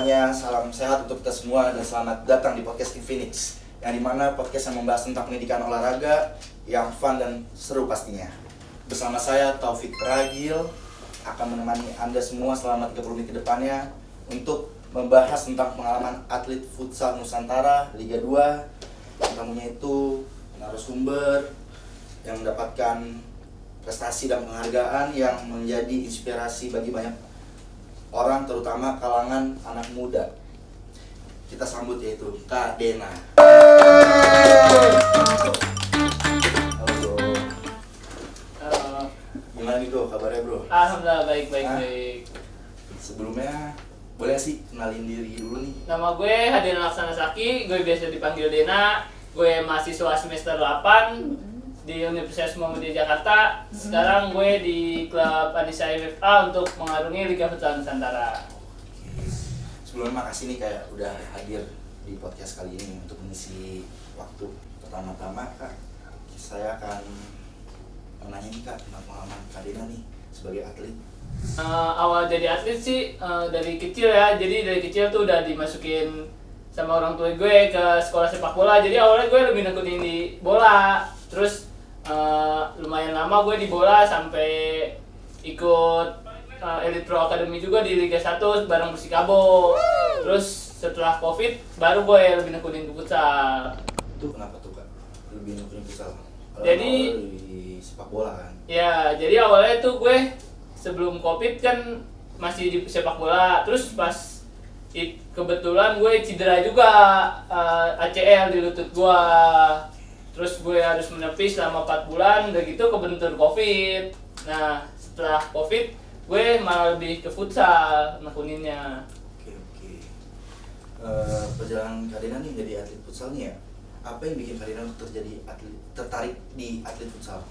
semuanya, salam sehat untuk kita semua dan selamat datang di podcast Infinix, yang dimana podcast yang membahas tentang pendidikan olahraga yang fun dan seru pastinya. Bersama saya Taufik Ragil akan menemani Anda semua selama 30 menit ke depannya untuk membahas tentang pengalaman atlet futsal Nusantara Liga 2. Tamunya itu narasumber yang mendapatkan prestasi dan penghargaan yang menjadi inspirasi bagi banyak orang, terutama kalangan anak muda. Kita sambut yaitu Kak Dena. Halo bro. Gimana nih bro, kabarnya bro? Alhamdulillah baik. Sebelumnya boleh sih kenalin diri dulu nih. Nama gue Hadina Laksana Saki, gue biasa dipanggil Dena. Gue mahasiswa semester 8 di Universitas Muhammadiyah Jakarta. Sekarang gue di klub Anissa FFA untuk mengarungi Liga Futsal Nusantara. Sebelumnya makasih nih kayak udah hadir di podcast kali ini untuk mengisi waktu. Pertama-tama Kak, saya akan menanya nih Kak tentang pengalaman Kak Dena nih sebagai atlet. Awal jadi atlet sih dari kecil ya. Jadi dari kecil tuh udah dimasukin sama orang tua gue ke sekolah sepak bola. Jadi awalnya gue lebih nekunin di bola. Terus lumayan lama gue di bola sampai ikut Elite Pro Academy juga di Liga 1 bareng Persikabo. Terus setelah Covid baru gue lebih nekunin ke futsal. Itu kenapa tuh Kak? Lebih nekunin futsal? Jadi di sepak bola kan? Ya, jadi awalnya tuh gue sebelum Covid kan masih di sepak bola. Terus pas kebetulan gue cedera juga ACL di lutut gue. Terus gue harus menepi selama 4 bulan, udah gitu kebentur Covid. Nah, setelah Covid, gue malah lebih ke futsal nekuninnya. Oke. Perjalanan Kak Dena nih jadi atlet futsal nih ya, apa yang bikin Kak Dena tertarik di atlet futsal?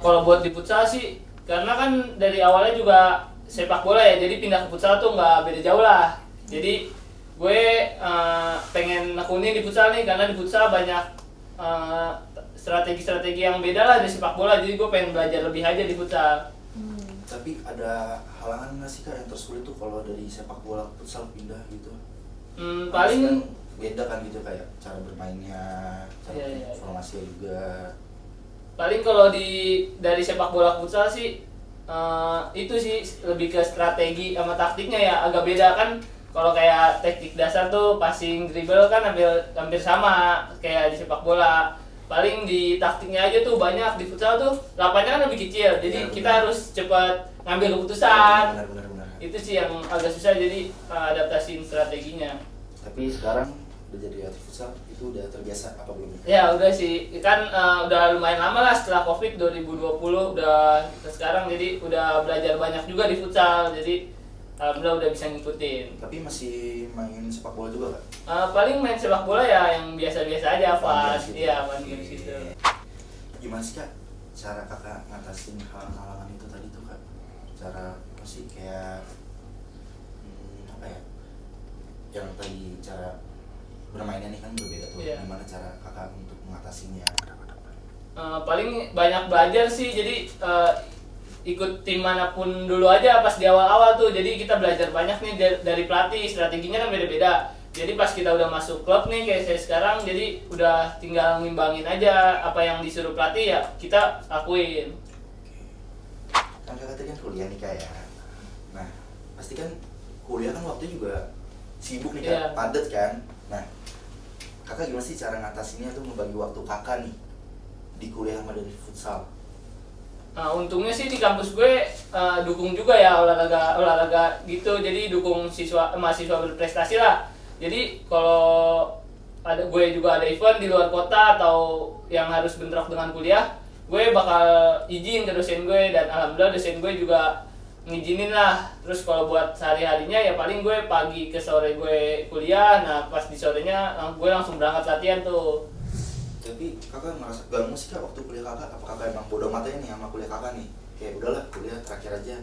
Kalau buat di futsal sih, karena kan dari awalnya juga sepak bola ya, jadi pindah ke futsal tuh nggak beda jauh lah. Jadi gue pengen nekunin di futsal nih, karena di futsal banyak strategi-strategi yang beda lah dari sepak bola, jadi gue pengen belajar lebih aja di futsal. Tapi ada halangan nggak sih Kak yang tersulit tuh kalau dari sepak bola ke futsal pindah gitu? Paling kan beda kan gitu kayak cara bermainnya, cara formasinya juga. Paling kalau dari sepak bola ke futsal sih itu sih lebih ke strategi sama taktiknya ya, agak beda kan. Kalau kayak teknik dasar tuh passing, dribble kan hampir sama kayak di sepak bola. Paling di taktiknya aja tuh banyak. Di futsal tuh lapangannya kan lebih kecil, jadi kita harus cepat ngambil keputusan. Benar. Itu sih yang agak susah, jadi adaptasiin strateginya. Tapi sekarang udah jadi atlet futsal, itu udah terbiasa apa belum? Ya udah sih, kan udah lumayan lama lah setelah Covid 2020 udah sekarang, jadi udah belajar banyak juga di futsal. Jadi alhamdulillah udah bisa ngikutin. Tapi masih main sepak bola juga Kak? Paling main sepak bola ya yang biasa-biasa aja, fun. Iya, fun games gitu. Gimana sih Kak cara Kakak ngatasin halangan itu tadi tuh Kak? Cara apa sih kayak apa ya? Yang tadi cara bermainnya nih kan berbeda tuh. Iya. Gimana cara Kakak untuk mengatasinya? Paling banyak belajar sih, jadi ikut tim manapun dulu aja pas di awal-awal tuh, jadi kita belajar banyak nih dari pelatih, strateginya kan beda-beda. Jadi pas kita udah masuk klub nih kayak saya sekarang, jadi udah tinggal ngimbangin aja apa yang disuruh pelatih ya kita lakuin. Kan Kakak tadi kan kuliah nih Kak ya. Nah, pasti kan kuliah kan waktunya juga sibuk nih Kak, Iya. padat kan. Nah, Kakak gimana sih cara ngatasinnya tuh membagi waktu Kakak nih di kuliah sama dari futsal? Nah, untungnya sih di kampus gue dukung juga ya olahraga gitu, jadi dukung mahasiswa berprestasi lah. Jadi kalau gue juga ada event di luar kota atau yang harus bentrok dengan kuliah, gue bakal izin ke dosen gue, dan alhamdulillah dosen gue juga ngizinin lah. Terus kalau buat sehari-harinya ya paling gue pagi ke sore gue kuliah, nah pas di sorenya gue langsung berangkat latihan tuh. Tapi Kakak ngerasa ganggu sih Kak waktu kuliah Kakak? Apa Kakak emang bodoh matanya nih sama kuliah Kakak nih? Kayak udahlah kuliah terakhir aja,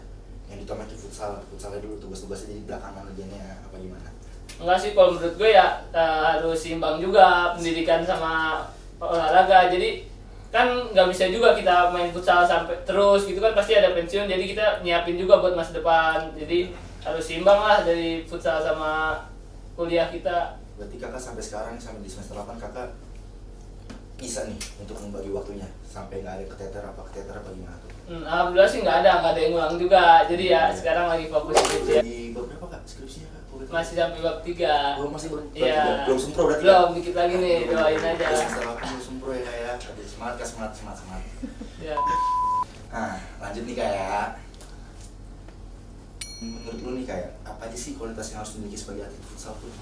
yang ditambah itu futsalnya dulu, tugas-tugasnya jadi belakangan aja apa gimana? Enggak sih, kalau menurut gue ya harus seimbang juga pendidikan sama olahraga. Jadi kan nggak bisa juga kita main futsal sampai terus gitu kan, pasti ada pensiun. Jadi kita nyiapin juga buat masa depan. Jadi harus imbang lah dari futsal sama kuliah kita. Berarti kakak sampai sekarang sampai di semester 8 kakak bisa nih untuk membagi waktunya sampai nggak ada keteter apa gimana tuh? Alhamdulillah sih nggak ada yang ngulang juga. Jadi ya sekarang lagi fokus skripsi. Di bab berapa kak skripsinya kak? Masih sampai bab 3. Oh masih bab Iya. 3. Belum sempro berarti? Belum, dikit lagi nih, doain aja. Semester 8 belum sempro ya kak ya. Aduh, semangat kak, semangat. Ya. Nah lanjut nih kak ya. Menurut lu nih kayak apa aja sih kualitas yang harus dimiliki sebagai atlet futsal tuh?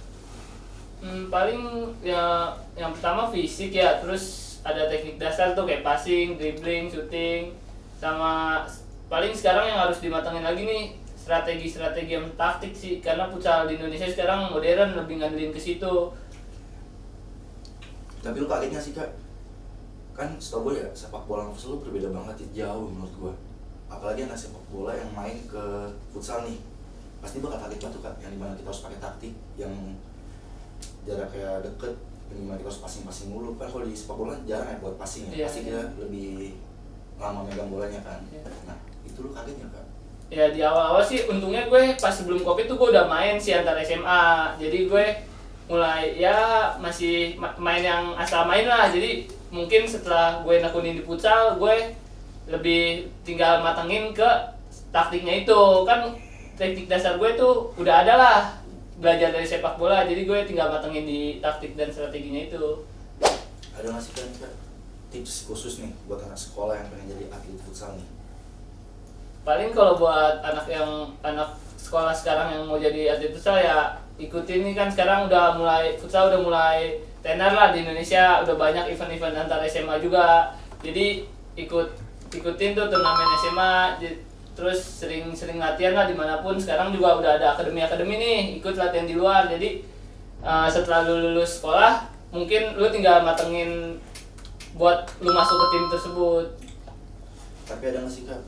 Paling ya yang pertama fisik ya, terus ada teknik dasar tuh kayak passing, dribbling, shooting, sama paling sekarang yang harus dimatangin lagi nih strategi yang taktik sih, karena futsal di Indonesia sekarang modern lebih ngandelin ke situ. Tapi lu kagetnya sih kak, kan setahu gue ya sepak bola sama futsal lu berbeda banget ya, jauh menurut gue. Apalagi anak sepak bola yang main ke futsal nih, pasti bakal kaget banget tuh kak, yang dimana kita harus pakai taktik yang jaraknya deket, yang dimana kita harus passing mulu. Kan kalau di sepak bola jarang ya buat passing ya, pasti kita lebih lama megang bolanya kan. Nah itu lu kaget nggak kak? Ya di awal-awal sih untungnya gue pas sebelum Covid tuh gue udah main sih antar SMA. Jadi gue mulai ya masih main yang asal main lah. Jadi mungkin setelah gue nekunin di futsal, gue lebih tinggal matengin ke taktiknya itu. Kan teknik dasar gue tuh udah ada lah, belajar dari sepak bola. Jadi gue tinggal matengin di taktik dan strateginya itu. Ada nggak sih kan tips khusus nih buat anak sekolah yang pengen jadi atlet futsal nih? Paling kalau buat anak sekolah sekarang yang mau jadi atlet futsal ya ikutin nih, kan sekarang futsal udah mulai tenar lah di Indonesia, udah banyak event-event antar SMA juga. Jadi ikutin tuh turnamen SMA, terus sering latihan lah dimanapun. Sekarang juga udah ada akademi nih, ikut latihan di luar. Jadi setelah lu lulus sekolah, mungkin lu tinggal matengin buat lu masuk ke tim tersebut. Tapi ada nggak sih kak,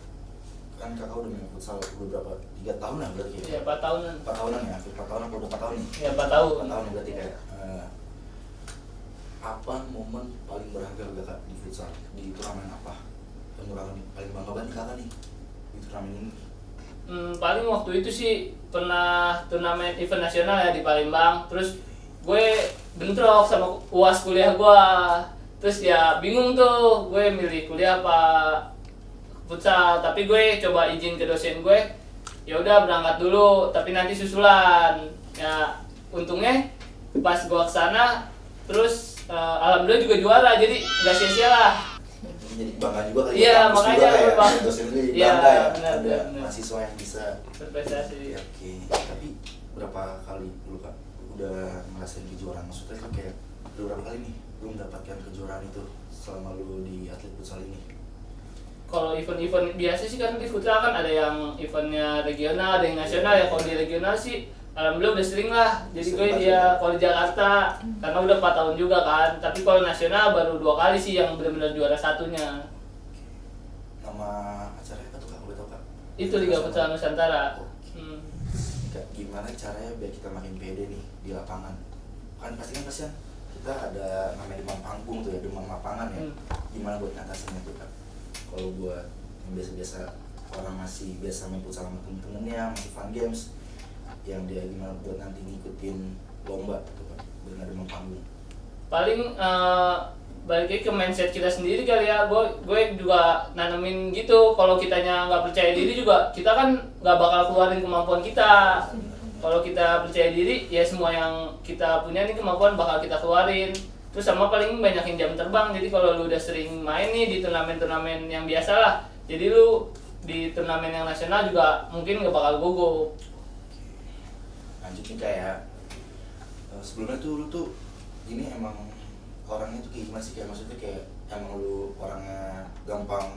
kan kakak udah main futsal udah berapa? 3 tahun lah berarti ya? Ya 4 tahunan. 4 tahunan ya? 4 tahun apa udah 4 tahun nih? Ya 4 tahun. 4 tahun ya berarti kayak apa momen paling berharga gak kak di futsal? Di turnamen apa? Yang paling bangga banget kakak nih di turnamen ini? Paling waktu itu sih pernah turnamen event nasional ya di Palembang. Terus gue bentrok sama UAS kuliah gue. Terus ya bingung tuh gue milih kuliah apa futsal. Tapi gue coba izin ke dosen gue, ya udah berangkat dulu tapi nanti susulan. Ya untungnya pas gue kesana terus alhamdulillah juga juara, jadi nggak sia-sia lah. Jadi bangga juga kali ya, makanya ya, bangga. dosen lu bangga Ya, ya, benar, ada benar. mahasiswa yang bisa Berprestasi. Oke. Tapi berapa kali lu kak udah ngerasain kejuaraan? Maksudnya tuh kayak berapa kali nih lu mendapatkan kejuaraan itu selama lu di atlet futsal ini? Kalau event-event biasa sih kan di futsal kan ada yang eventnya regional, ada yang nasional. Ya kalau di regional sih alhamdulillah udah sering lah. Jadi gue kalau di Jakarta karena udah 4 tahun juga kan. Tapi kalau nasional baru 2 kali sih yang benar-benar juara satunya. Nama acaranya apa tuh kak? Boleh tau kak? Itu Liga Futsal Nusantara. Kak, gimana caranya biar kita makin pede nih di lapangan? Kan kasihan kita ada namanya demam panggung tuh ya, demam lapangan ya. Gimana buat ngatasinnya tuh kak? Kalau buat yang biasa-biasa orang masih biasa main futsal sama temen-temennya, masih fun games, yang dia gimana buat nanti ngikutin lomba gitu kan, biar nggak demam panggung? Paling balik lagi ke mindset kita sendiri kali ya. Gue juga nanemin gitu, kalau kitanya nggak percaya diri juga kita kan nggak bakal keluarin kemampuan kita. Kalau kita percaya diri ya semua yang kita punya nih kemampuan bakal kita keluarin. Terus sama paling banyakin jam terbang. Jadi kalau lu udah sering main nih di turnamen-turnamen yang biasa lah, jadi lu di turnamen yang nasional juga mungkin nggak bakal gugup. Lanjut nih kayak sebelumnya tuh lu tuh ini emang orangnya tuh kayak gimana sih? Kayak maksudnya kayak emang lu orangnya gampang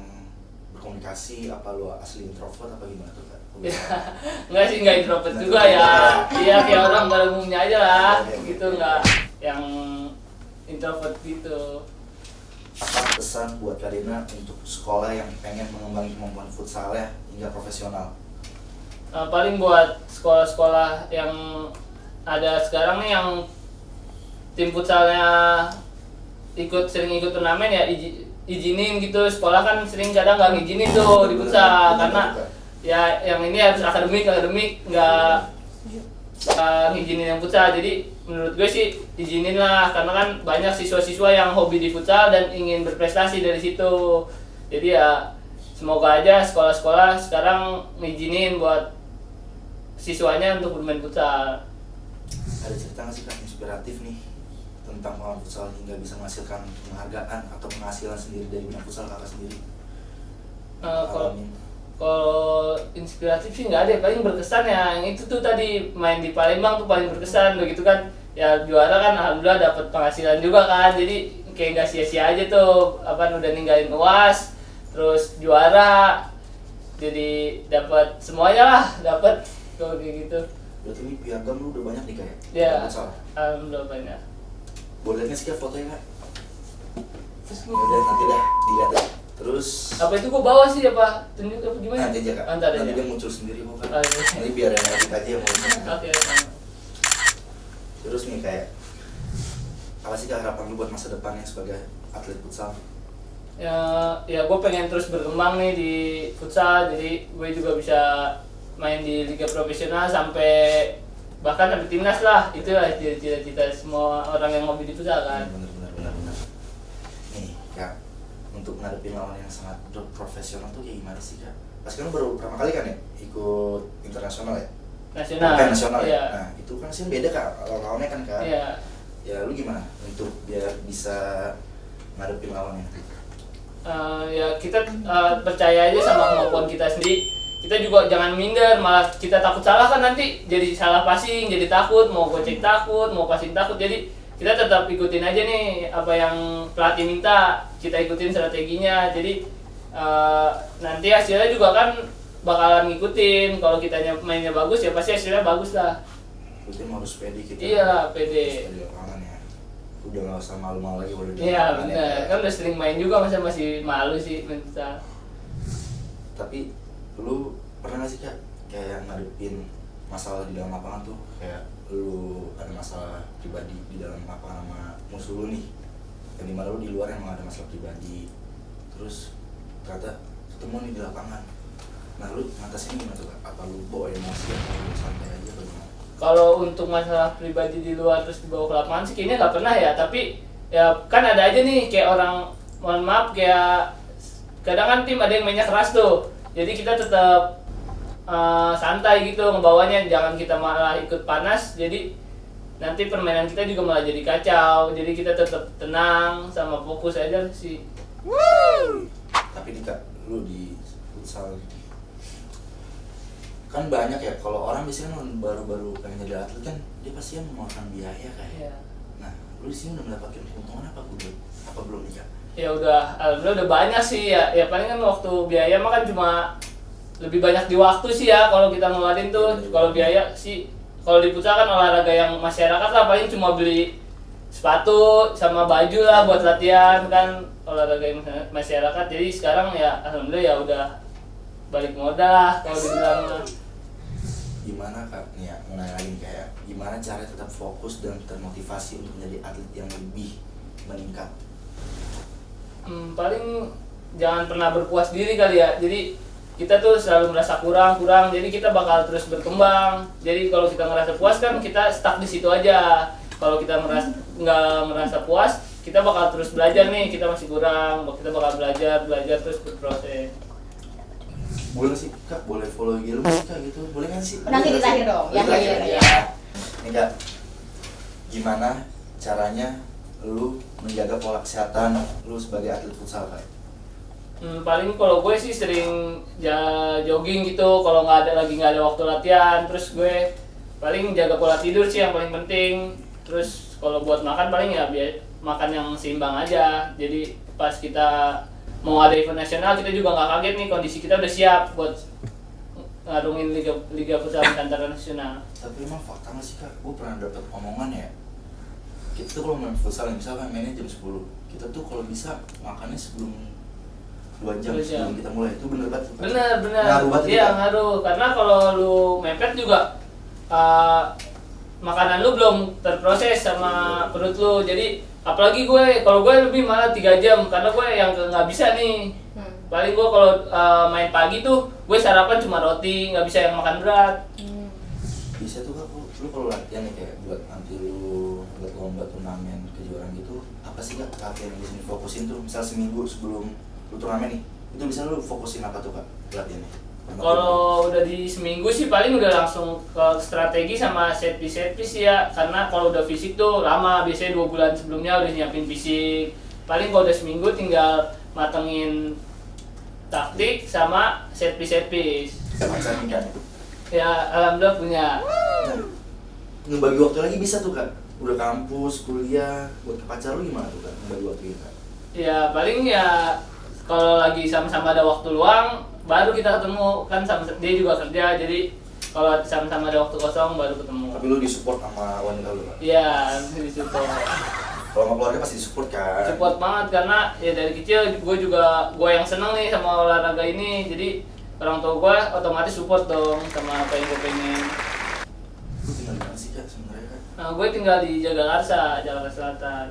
berkomunikasi, apa lu asli introvert apa gimana tuh kak? Enggak sih, enggak introvert juga ya. Iya kayak orang pada umumnya aja lah, gitu, enggak yang introvert gitu. Apa pesan buat Karina untuk sekolah yang pengen mengembangkan kemampuan futsalnya hingga profesional? Paling buat sekolah-sekolah yang ada sekarang nih yang tim futsalnya sering ikut turnamen ya izinin gitu. Sekolah kan sering kadang nggak ngizinin tuh di futsal karena ya yang ini harus akademik nggak ngizinin yang futsal. Jadi menurut gue sih izinin lah, karena kan banyak siswa-siswa yang hobi di futsal dan ingin berprestasi dari situ. Jadi ya semoga aja sekolah-sekolah sekarang ngizinin buat siswanya untuk bermain futsal. Ada cerita nggak sih Kak inspiratif nih tentang pemain futsal hingga bisa menghasilkan penghargaan atau penghasilan sendiri dari bidang futsal Kakak sendiri? Kalau inspiratif sih nggak ada, paling berkesan ya yang itu tuh tadi main di Palembang tuh paling berkesan begitu kan, ya juara kan alhamdulillah dapat penghasilan juga kan, jadi kayak nggak sia-sia aja tuh apa udah ninggalin UAS terus juara, jadi dapat semuanya lah, dapat kalau kayak gitu. Berarti ini piagam lu udah banyak nih Kak Ya, futsal. alhamdulillah banyak. Boleh nggak sih Kak fotonya Kak? Ya udah nanti dah dilihat deh. Terus Apa itu gua bawa sih apa? Tunjuk apa gimana? nanti aja Kak. Ntar Nanti aja. dia muncul sendiri kok Kak. Ah, iya. Nanti biar yang edit aja yang ngurus. Oke. Terus nih kayak apa sih Kak harapan lu buat masa depannya sebagai atlet futsal? Ya gue pengen terus berkembang nih di futsal, jadi gue juga bisa main di liga profesional sampai bahkan sampai timnas lah, itu lah cita-cita semua orang yang hobi di futsal kan. Bener. Nih Kak, untuk ngadepin lawan yang sangat profesional tuh kayak gimana sih Kak? Pas kan lu baru pertama kali kan ya ikut internasional ya? Nasional. Nasional ya? Iya. Nah itu kan sih beda Kak, lawannya kan Kak? Iya. Ya lu gimana untuk biar bisa ngadepin lawannya? Ya kita percaya aja sama kemampuan kita sendiri. Kita juga jangan minder, malah kita takut salah kan nanti jadi salah passing, jadi takut, mau gocek takut, mau passing takut. Jadi kita tetap ikutin aja nih apa yang pelatih minta, kita ikutin strateginya. Jadi nanti hasilnya juga kan bakalan ngikutin. Kalau kitanya mainnya bagus ya pasti hasilnya bagus lah. Berarti harus pede kita. Iya, pede. Harus pede lapangan ya. Udah gak usah malu-malu lagi kalau di Iya lapangan benar, ya. kan udah sering main juga masa masih malu sih main futsal. Tapi lu pernah gak sih Kak kayak ngadepin masalah di dalam lapangan tuh, kayak lu ada masalah pribadi di dalam lapangan sama musuh lu nih, yang dimana lu di luar emang ada masalah pribadi, terus ternyata ketemu nih di lapangan. Nah lu ngatasin gimana tuh Kak? Apa lu bawa emosi atau lu santai aja atau gimana? Kalau untuk masalah pribadi di luar terus dibawa ke lapangan sih kayaknya nggak pernah ya, tapi ya kan ada aja nih kayak orang, mohon maaf, kayak kadang kan tim ada yang mainnya keras tuh, jadi kita tetap santai gitu ngebawanya, jangan kita malah ikut panas, jadi nanti permainan kita juga malah jadi kacau. Jadi kita tetap tenang sama fokus aja sih. Tapi nih Kak, lu di futsal kan banyak ya, kalau orang biasanya kan baru-baru pengen jadi atlet kan dia pasti kan mengeluarkan biaya kayak. Iya. Nah, lu di sini udah mendapatkan keuntungan apa belum nih Kak? Ya udah, alhamdulillah udah banyak sih ya. Ya paling kan waktu biaya mah kan cuma lebih banyak di waktu sih ya kalau kita ngeluarin tuh. Kalau biaya sih, kalau di futsal kan olahraga yang masyarakat lah, paling cuma beli sepatu sama baju lah buat latihan kan, olahraga yang masyarakat. Jadi sekarang ya alhamdulillah ya udah balik modal lah kalau dibilang mah. Gimana Kak, nih ya, mau nanya lagi kayak gimana cara tetap fokus dan termotivasi untuk menjadi atlet yang lebih meningkat? Paling jangan pernah berpuas diri kali ya. Jadi kita tuh selalu merasa kurang, jadi kita bakal terus berkembang. Jadi kalau kita ngerasa puas kan kita stuck di situ aja. Kalau kita nggak merasa puas, kita bakal terus belajar nih, kita masih kurang, kita bakal belajar terus berproses. Boleh sih Kak, boleh follow IG lu sih Kak gitu, boleh kan sih? Nanti di terakhir dong, Di yang terakhir terakhir, ya. ya. Nih Kak, gimana caranya lu menjaga pola kesehatan lu sebagai atlet futsal Kak? Paling kalau gue sih sering jogging gitu kalau nggak ada waktu latihan. Terus gue paling jaga pola tidur sih yang paling penting. Terus kalau buat makan paling ya makan yang seimbang aja. Jadi pas kita mau ada event nasional kita juga nggak kaget nih, kondisi kita udah siap buat ngarungin liga futsal antara nasional. Tapi emang fakta nggak sih Kak, gue pernah dapet omongan ya, kita tuh kalau main futsal misalkan mainnya jam 10, kita tuh kalau bisa makannya sebelum 2 jam sebelum kita mulai. Itu bener banget tuh Kak? Bener Ngaruh banget itu, iya Kak? ngaruh, karena kalau lu mepet juga makanan lu belum terproses sama perut lu. Jadi apalagi kalau gue lebih malah 3 jam karena gue yang nggak bisa nih Paling gue kalau main pagi tuh gue sarapan cuma roti, nggak bisa yang makan berat. Bisa tuh Kak, lu kalau latihan nih kayak buat nanti lu buat lomba turnamen kejuaraan gitu, apa sih Kak latihan yang bisa difokusin tuh? Misal seminggu sebelum lu turnamen nih, itu bisa lu fokusin apa tuh Kak latihannya? Kalau udah di seminggu sih paling udah langsung ke strategi sama set piece ya, karena kalau udah fisik tuh lama, biasanya 2 bulan sebelumnya udah nyiapin fisik. Paling kalau udah seminggu tinggal matengin taktik sama set piece. Pacar nih kan? Ya alhamdulillah punya. Nah, ngebagi waktu lagi bisa tuh Kak? Udah kampus, kuliah, buat ke pacar lu gimana tuh Kak? Ngebagi waktunya Kak? Ya paling ya kalau lagi sama-sama ada waktu luang baru kita ketemu, kan sama dia juga kerja, jadi kalau sama-sama ada waktu kosong baru ketemu. Tapi lu disupport sama wanita lu Kak? Iya, disupport. Kalau sama keluarga pasti disupport kan? Support banget karena ya dari kecil gue yang seneng nih sama olahraga ini, jadi orang tua gue otomatis support dong sama apa yang gue pengen. Lu tinggal di mana sih Kak sebenarnya Kak? Nah, gue tinggal di Jagakarsa, Jakarta Selatan.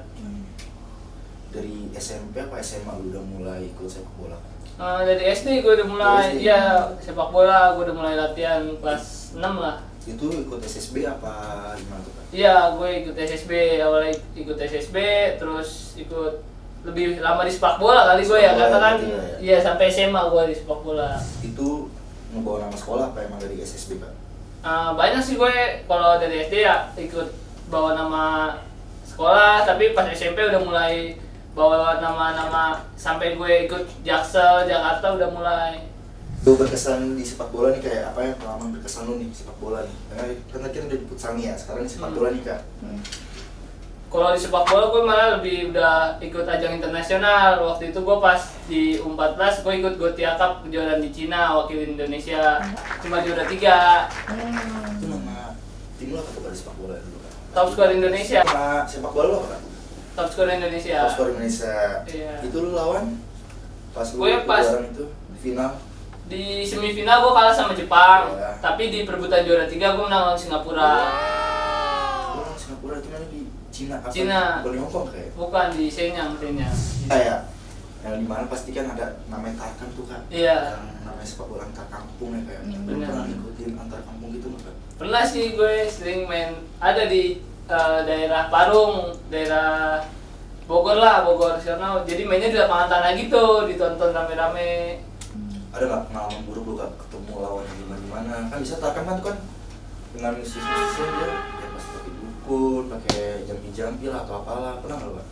Dari SMP apa SMA lu udah mulai ikut sepak bola? Dari SD gue udah mulai, Dari SD? ya sepak bola gue udah mulai latihan kelas 6 lah. Itu ikut SSB apa gimana tuh Kak? Iya, gue ikut SSB, awalnya ikut SSB, terus ikut lebih lama di sepak bola kali gue ya, Sepak bola karena kan gitu ya. iya sampai SMA gue di sepak bola. Itu ngebawa nama sekolah apa emang dari SSB Kak? Banyak sih gue kalau dari SD ya ikut bawa nama sekolah, tapi pas SMP udah mulai bawa nama-nama sampai gue ikut Jaksel, Jakarta udah mulai. Lu berkesan di sepak bola nih kayak apa yang pengalaman berkesan lu nih di sepak bola nih? Karena kita udah di futsal nih ya, sekarang di sepak bola nih Kak. Kalau di sepak bola gue malah lebih udah ikut ajang internasional. Waktu itu gue pas di U14 gue ikut Gotia Cup kejuaraan di Cina, wakil Indonesia, cuma juara 3. Itu nama tim lu apa tuh Kak di sepak bola dulu Kak? Top skor Indonesia. Nama sepak bola lu apa Kak? Top skor Indonesia. Top skor Indonesia. Iya. Itu lu lawan pas lu Gue pas kejuaraan itu final. di semifinal gue kalah sama Jepang, Iya. tapi di perebutan juara 3 gue menang lawan Singapura. Lu orang Singapura itu mana di Cina apa? Cina. Bukan di Hongkong kayak. Bukan di Shenyang. Kayak yang dimana pasti kan ada namanya Tarkam tuh Kak. Iya. Yang namanya sepak bola antar kampung ya kayak. Lu Bener. pernah ngikutin antar kampung gitu nggak Kak? Pernah sih gue sering main, ada di daerah Parung, daerah Bogor lah, Bogor sana. Jadi mainnya di lapangan tanah gitu, ditonton rame-rame. Ada nggak pengalaman buruk lu Kak ketemu lawan yang gimana? Kan bisa Tarkam kan tuh kan dengan misi-misi dia ya pasti pakai dukun, pakai jampi-jampi lah atau apalah. Pernah nggak lu Kak?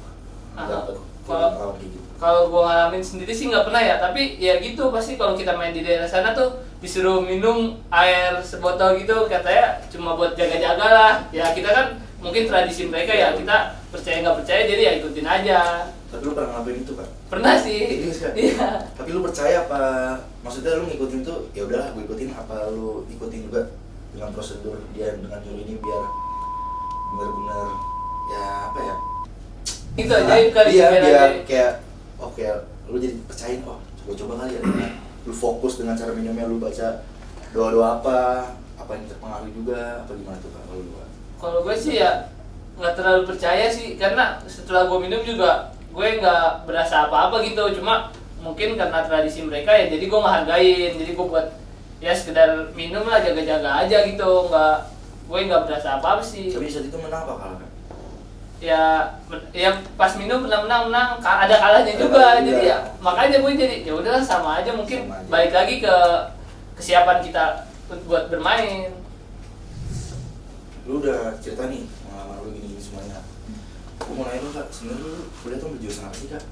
Dapet Kalau- lawan kayak gitu. Kalau gue ngalamin sendiri sih nggak pernah ya, tapi ya gitu pasti kalau kita main di daerah sana tuh disuruh minum air sebotol gitu, katanya cuma buat jaga-jaga lah. Ya kita kan mungkin tradisi mereka ya, kita percaya nggak percaya jadi ya ikutin aja. Tapi lu pernah ngelakuin itu Kak? Pernah sih. Serius, Kak? Iya. Tapi lu percaya apa? Maksudnya lu ngikutin tuh ya udahlah gue ikutin, apa lu ikutin juga dengan prosedur dia dengan nyuruh ini biar benar-benar ya apa ya? Itu aja kali Iya, biar biar aja. kayak oke, lu jadi percayain coba-coba kali ya. Lu fokus dengan cara minumnya, lu baca doa-doa apa yang terpengaruh juga, apa gimana tuh Kak kalau lu Kak? Kalau gue sih ya nggak terlalu percaya sih, karena setelah gue minum juga gue nggak berasa apa-apa gitu, cuma mungkin karena tradisi mereka ya jadi gue ngehargain, jadi gue buat ya sekedar minum lah, jaga-jaga aja gitu, gue nggak berasa apa-apa sih. Tapi saat itu menang apa kalah Kak? Ya pas minum menang, ada kalahnya Ada juga, kalahnya jadi juga. ya makanya gue jadi ya udahlah sama aja, mungkin Sama aja. balik lagi ke kesiapan kita buat bermain. Lu udah cerita nih pengalaman lu gini-gini semuanya. Gue mau nanya lu Kak, sebenarnya lu kuliah tuh ambil jurusan apa sih Kak?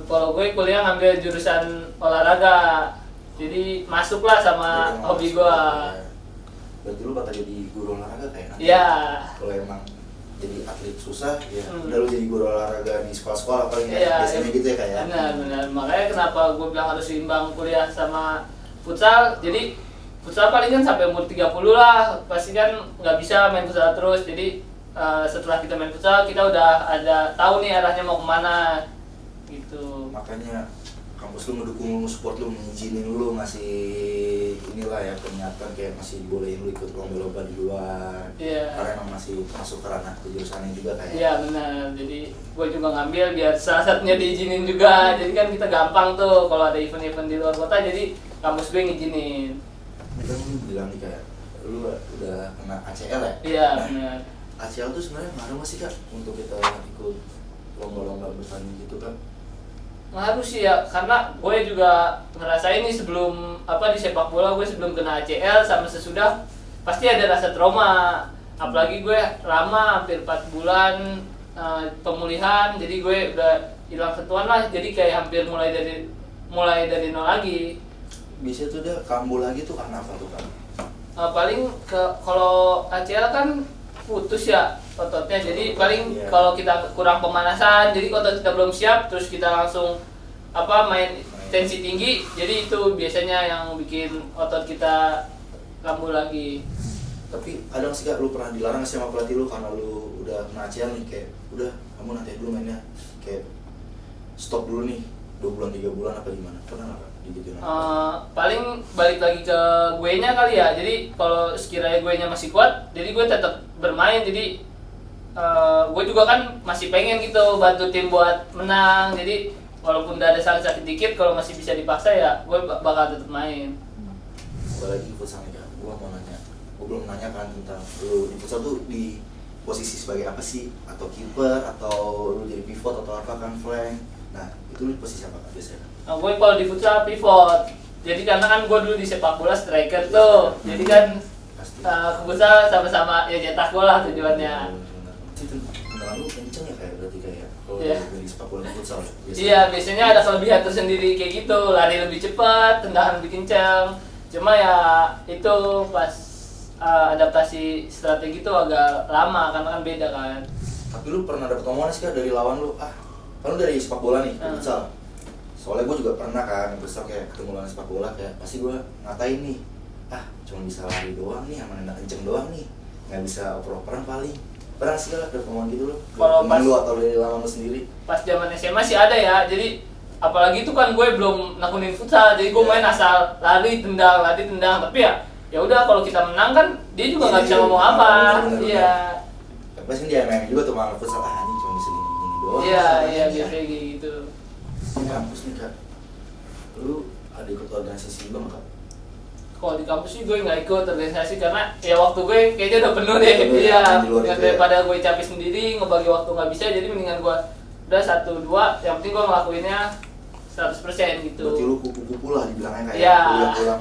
Kalau gue kuliah ngambil jurusan olahraga, jadi masuklah sama Berarti hobi masuk, gue. ya. Berarti lu bakal jadi guru olahraga kayak nanti? Iya. Kalau emang jadi atlet susah, ya Hmm. udah lu jadi guru olahraga di sekolah-sekolah paling ya, Iya, biasanya gitu ya kayak. Benar. Makanya kenapa gue bilang harus seimbang kuliah sama futsal. Jadi futsal paling kan sampai umur 30 lah, pasti kan nggak bisa main futsal terus. Jadi setelah kita main futsal kita udah ada tahu nih arahnya mau kemana gitu. Makanya kampus lu ngedukung lu, support lu, ngizinin lu, ngasih inilah ya penyiapan kayak masih dibolehin lu ikut lomba-lomba di luar. Karena emang masih masuk ke ranah kejurusannya juga kayak. Iya benar, jadi gue juga ngambil biar salah satunya diizinin juga. Jadi kan kita gampang tuh kalau ada event-event di luar kota, jadi kampus gue ngizinin. Kan lu bilang nih kayak lu udah kena ACL ya? Iya benar. ACL tuh sebenarnya ngaruh nggak sih Kak untuk kita ikut lomba-lomba bertanding gitu kan? Ngaruh sih ya, karena gue juga ngerasain nih sebelum di sepak bola, gue sebelum kena ACL sama sesudah pasti ada rasa trauma. Apalagi gue lama, hampir 4 bulan pemulihan, jadi gue udah hilang sentuhan lah, jadi kayak hampir mulai dari nol lagi. Biasanya tuh dia kambuh lagi tuh karena apa tuh Kak? Paling kalau ACL kan putus ya ototnya, jadi paling kalau kita kurang pemanasan, jadi otot kita belum siap terus kita langsung main tensi tinggi, jadi itu biasanya yang bikin otot kita kambuh lagi. Tapi ada nggak sih Kak, lu pernah dilarang sama pelatih lu karena lu udah kena ACL nih, kayak udah kamu nanti dulu mainnya, kayak stop dulu nih 2 bulan 3 bulan apa gimana? Pernah nggak Kak digituin? Paling balik lagi ke gue nya kali ya, jadi kalau sekiranya gue nya masih kuat, jadi gue tetap bermain. Jadi gue juga kan masih pengen gitu bantu tim buat menang, jadi walaupun udah ada sakit dikit, kalau masih bisa dipaksa ya gue bakal tetap main. Apalagi futsal nih Kak, gue mau nanya, gue belum nanya kan tentang lu di futsal tuh di posisi sebagai apa sih? Atau kiper, atau lu jadi pivot, atau apa kan flank? Nah itu lu posisi apa Kak biasanya? Gue kalau di futsal pivot, jadi karena kan gue dulu di sepak bola striker tuh, jadi kan ke futsal sama-sama ya cetak gol lah tujuannya. Tendangan lu kenceng ya kayak berarti kayak kalau di sepak bola futsal biasanya. Iya, biasanya ada kelebihan tersendiri kayak gitu, lari lebih cepat, tendangan lebih kencang. Cuma ya itu pas adaptasi strategi itu agak lama karena kan beda kan. Tapi lu pernah dapet omongan sih Kak dari lawan lu? Kan lu dari sepak bola nih, futsal. Soalnya gue juga pernah kan, futsal kayak ketemu lawan sepak bola, kayak pasti gue ngatain nih, cuma bisa lari doang nih, sama nendang kenceng doang nih, nggak bisa oper-operan paling. Pernah sih Kak dapet omongan gitu lu? Kalau pas lu atau dari lawan lu sendiri? Pas zaman SMA sih ada ya, jadi apalagi itu kan gue belum nakunin futsal, jadi gue main asal lari tendang, tapi ya udah kalau kita menang kan dia juga nggak bisa ngomong apa. Iya. Pasti dia main juga tuh malah futsal, ini cuma bisa gini doang. Iya biasa kayak gitu. Di kampus nih Kak, lu ada ikut organisasi juga nggak Kak? Kalau di kampus sih gue nggak ikut organisasi karena ya waktu gue kayaknya udah penuh deh. Iya. Daripada gue capek sendiri ngebagi waktu nggak bisa, jadi mendingan gue udah 1-2, yang penting gue ngelakuinnya 100% gitu. Berarti lu kupu-kupu lah dibilangnya kayak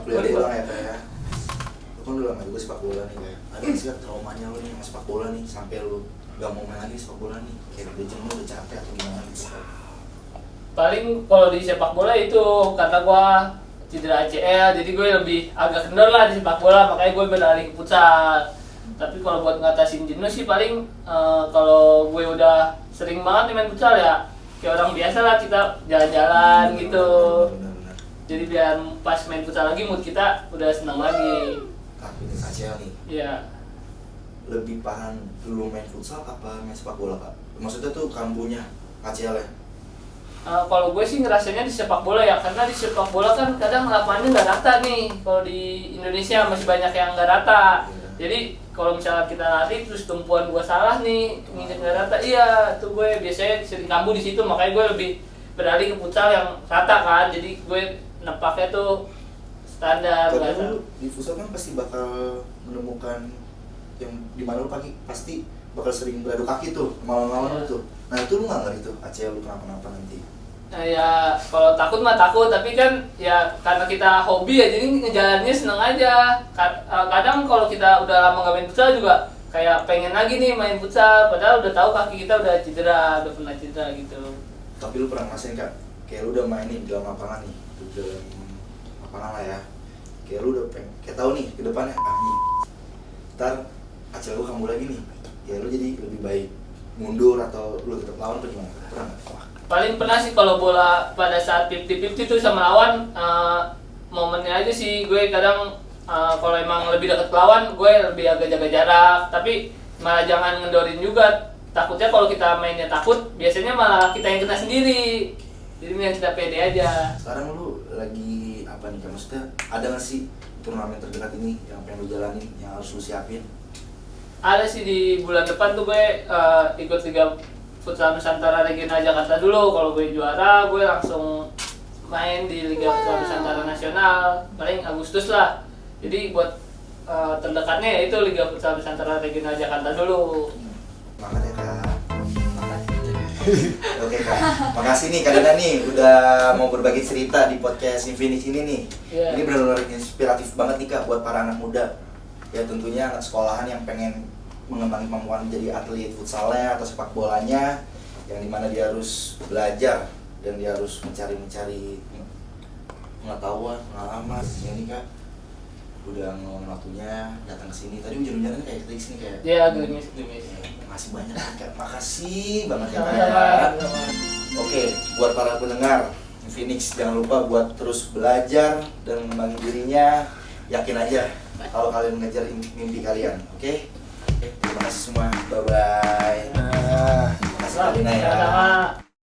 kuliah pulang ya kayak. Lu kan udah lama juga sepak bola nih kayak. Ada nggak sih Kak traumanya lu nih sama sepak bola nih sampai lu gak mau main lagi sepak bola nih? Kayak udah jenuh, udah capek atau gimana gitu Kak? Paling kalau di sepak bola itu karena gue cedera ACL, jadi gue lebih agak kendor lah di sepak bola, makanya gue beralih ke futsal. Tapi kalau buat ngatasin jenuh sih paling kalau gue udah sering banget main futsal ya kayak orang biasa lah, kita jalan-jalan gitu. Benar. Jadi biar pas main futsal lagi mood kita udah senang lagi. Tapi ini ACL nih, Iya. lebih paham lu main futsal apa main sepak bola Kak? Maksudnya tuh kambuhnya ACL ya? Kalau gue sih ngerasanya di sepak bola ya, karena di sepak bola kan kadang lapangannya nggak rata nih. Kalau di Indonesia masih banyak yang nggak rata. Jadi kalau misalnya kita lari terus tumpuan gue salah nih, nginjek nggak rata, iya tuh gue biasanya sering kambuh di situ. Makanya gue lebih beralih ke futsal yang rata kan. Jadi gue nepaknya tuh standar. Tapi lu di futsal kan pasti bakal menemukan yang dimana lu pasti bakal sering beradu kaki tuh malam-malam tuh. Nah itu lu nggak ngeri tuh ACL lu kenapa-napa nanti? Nah ya kalau takut mah takut, tapi kan ya karena kita hobi ya, jadi ngejalannya seneng aja. Kadang kalau kita udah lama gak main futsal juga kayak pengen lagi nih main futsal, padahal udah tahu kaki kita udah cedera, udah pernah cedera gitu. Tapi lu pernah ngerasain Kak, kayak lu udah main nih di dalam lapangan nih, di dalam lapangan lah ya, kayak lu udah kayak tahu nih ke depannya, nih ntar ACL lu kambuh lagi nih, ya lu jadi lebih baik mundur atau lu tetap lawan atau gimana? Pernah nggak? Paling pernah sih kalau bola pada saat 50-50 tuh sama lawan, momennya aja sih gue kadang kalau emang lebih dekat lawan gue lebih agak jaga jarak, tapi malah jangan ngendorin juga, takutnya kalau kita mainnya takut biasanya malah kita yang kena sendiri, jadi yang kita pede aja. Sekarang lu lagi apa apa nih Kak? Maksudnya ada nggak sih turnamen terdekat ini yang pengen lu jalanin, yang harus lu siapin? Ada sih di bulan depan tuh gue ikut Liga Futsal Nusantara Regional Jakarta dulu. Kalau gue juara, gue langsung main di Liga Futsal Nusantara Nasional, paling Agustus lah. Jadi buat terdekatnya ya itu Liga Futsal Nusantara Regional Jakarta dulu. Semangat ya Kak. Oke Kak, makasih nih Kak Dana nih udah mau berbagi cerita di podcast Infinix ini nih. Yeah. Ini benar-benar inspiratif banget nih Kak buat para anak muda. Ya tentunya anak sekolahan yang pengen mengembangkan kemampuan menjadi atlet futsalnya atau sepak bolanya, yang dimana dia harus belajar dan dia harus mencari pengetahuan, pengalaman. Ya nih Kak, udah ngeluangin waktunya datang ke sini. Tadi hujan-hujanan kayak di sini kayak. Ya, gerimis. Makasih banyak Kak, makasih banget ya Kak. Sama-sama. Oke, buat para pendengar Infinix jangan lupa buat terus belajar dan mengembangin dirinya. Yakin aja kalau kalian mengejar mimpi kalian. Oke? Terima kasih semua. Bye bye.